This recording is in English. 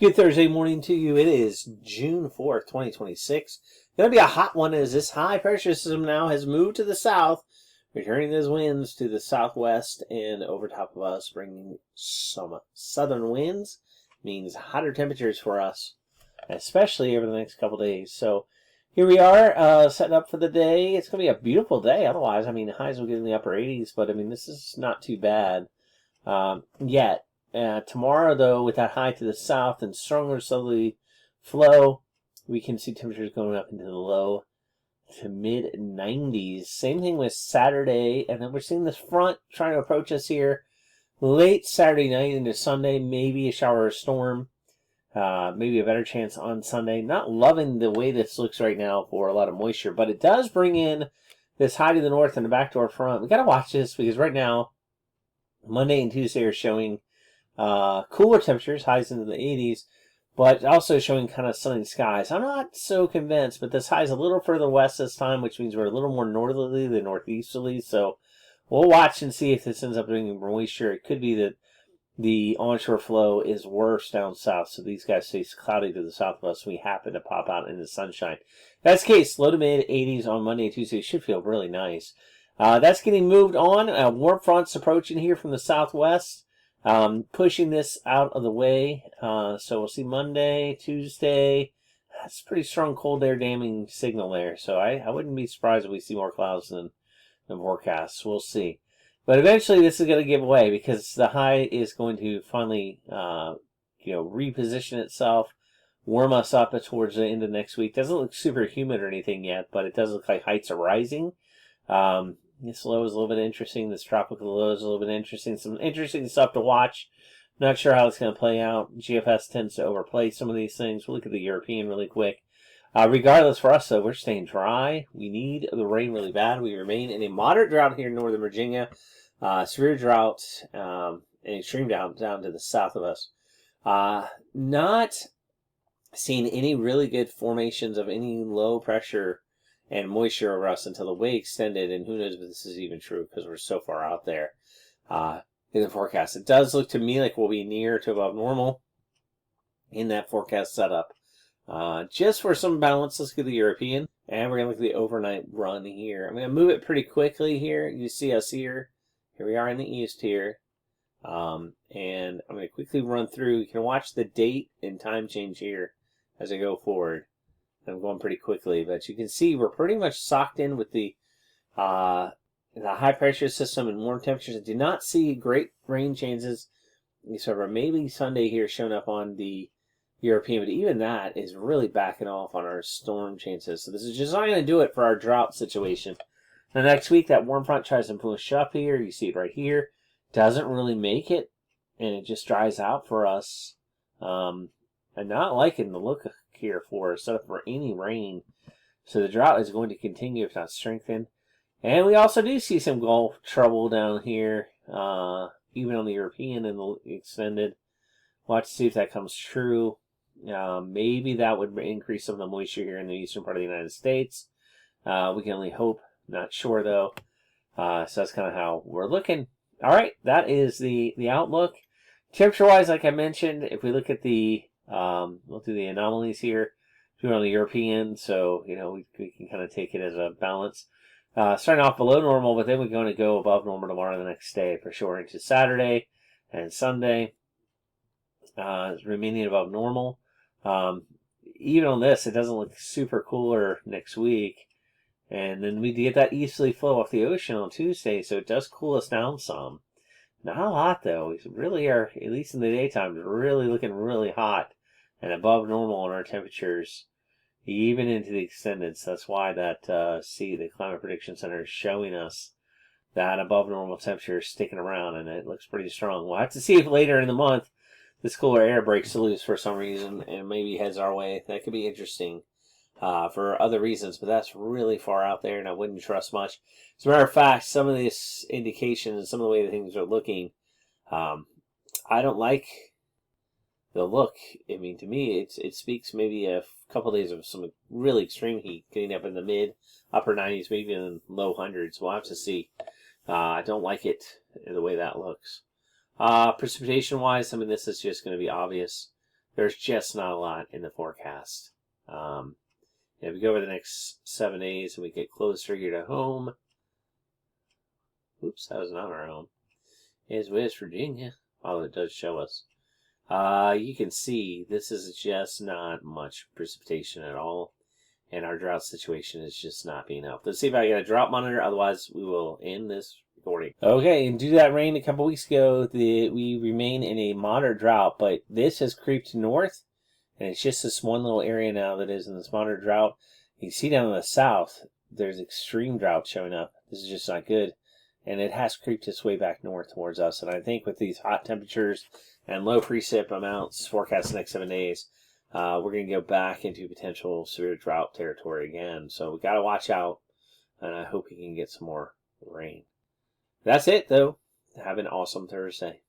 Good Thursday morning to you. It is June 4th, 2026. Going to be a hot one as this high pressure system now has moved to the south, returning those winds to the southwest and over top of us, bringing some southern winds. Means hotter temperatures for us, especially over the next couple days. So here we are, setting up for the day. It's going to be a beautiful day. Otherwise, highs will get in the upper 80s, but this is not too bad yet. Tomorrow, though, with that high to the south and stronger southerly flow, we can see temperatures going up into the low to mid 90s. Same thing with Saturday, and then we're seeing this front trying to approach us here late Saturday night into Sunday. Maybe a shower or storm, maybe a better chance on Sunday. Not loving the way this looks right now for a lot of moisture, but it does bring in this high to the north and the backdoor front. We got to watch this because right now, Monday and Tuesday are showing cooler temperatures, highs into the 80s, but also showing kind of sunny skies. I'm not so convinced, but this high is a little further west this time, which means we're a little more northerly than northeasterly. So we'll watch and see if this ends up bringing moisture. It could be that the onshore flow is worse down south, so these guys stay cloudy to the southwest. We happen to pop out in the sunshine. That's the case. Low to mid 80s on Monday and Tuesday should feel really nice. That's getting moved on. Warm fronts approaching here from the southwest. Pushing this out of the way. So we'll see Monday, Tuesday. That's a pretty strong cold air damming signal there. So I wouldn't be surprised if we see more clouds than forecasts. We'll see. But eventually this is going to give way because the high is going to finally, reposition itself, warm us up towards the end of next week. Doesn't look super humid or anything yet, but it does look like heights are rising. This low is a little bit interesting. This tropical low is a little bit interesting. Some interesting stuff to watch. Not sure how it's going to play out. GFS tends to overplay some of these things. We'll look at the European really quick. Regardless, for us, though, we're staying dry. We need the rain really bad. We remain in a moderate drought here in Northern Virginia. Severe drought and extreme down to the south of us. Not seeing any really good formations of any low pressure and moisture over us until the way extended, and who knows if this is even true because we're so far out there in the forecast. It does look to me like we'll be near to above normal in that forecast setup. Just for some balance, let's get the European, and we're going to look at the overnight run here. I'm going to move it pretty quickly here. You see us here. Here we are in the east here. And I'm going to quickly run through. You can watch the date and time change here as I go forward. I'm going pretty quickly, but you can see we're pretty much socked in with the high pressure system and warm temperatures. I do not see great rain changes. So maybe Sunday here showing up on the European, but even that is really backing off on our storm chances. So this is just not going to do it for our drought situation. Now next week, that warm front tries to push up here. You see it right here. Doesn't really make it, and it just dries out for us. I'm not liking the look here for set up for any rain. So the drought is going to continue if not strengthen. And we also do see some Gulf trouble down here, even on the European and the extended. Watch to see if that comes true. Maybe that would increase some of the moisture here in the eastern part of the United States. We can only hope. Not sure though. So that's kind of how we're looking. All right, that is the outlook. Temperature-wise, like I mentioned, if we look at the we'll do the anomalies here. Do it on the European, so we can kind of take it as a balance. Starting off below normal, but then we're going to go above normal tomorrow the next day for sure into Saturday and Sunday. Remaining above normal. Even on this, it doesn't look super cooler next week. And then we get that easterly flow off the ocean on Tuesday, so it does cool us down some. Not a lot, though. We really are, at least in the daytime, really looking really hot and above normal on our temperatures, even into the extended. So that's why that, the Climate Prediction Center is showing us that above normal temperature is sticking around, and it looks pretty strong. We'll have to see if later in the month this cooler air breaks loose for some reason and maybe heads our way. That could be interesting. For other reasons, but that's really far out there, and I wouldn't trust much. As a matter of fact, some of these indications, some of the way that things are looking, I don't like the look. To me, it speaks maybe a couple of days of some really extreme heat, getting up in the upper 90s, maybe in low hundreds. We'll have to see. I don't like it the way that looks. Precipitation-wise, this is just going to be obvious. there's just not a lot in the forecast. If we go over the next 7 days and we get closer here to home. Oops, that was not our home. It's West Virginia. Although it does show us. You can see this is just not much precipitation at all. And our drought situation is just not being helped. Let's see if I get a drought monitor. Otherwise, we will end this recording. Okay, and due to that rain a couple weeks ago, we remain in a moderate drought. But this has creeped north. And it's just this one little area now that is in this moderate drought. You can see down in the south, there's extreme drought showing up. This is just not good. And it has creeped its way back north towards us. And I think with these hot temperatures and low precip amounts forecast the next 7 days, we're going to go back into potential severe drought territory again. So we got to watch out. And I hope we can get some more rain. That's it, though. Have an awesome Thursday.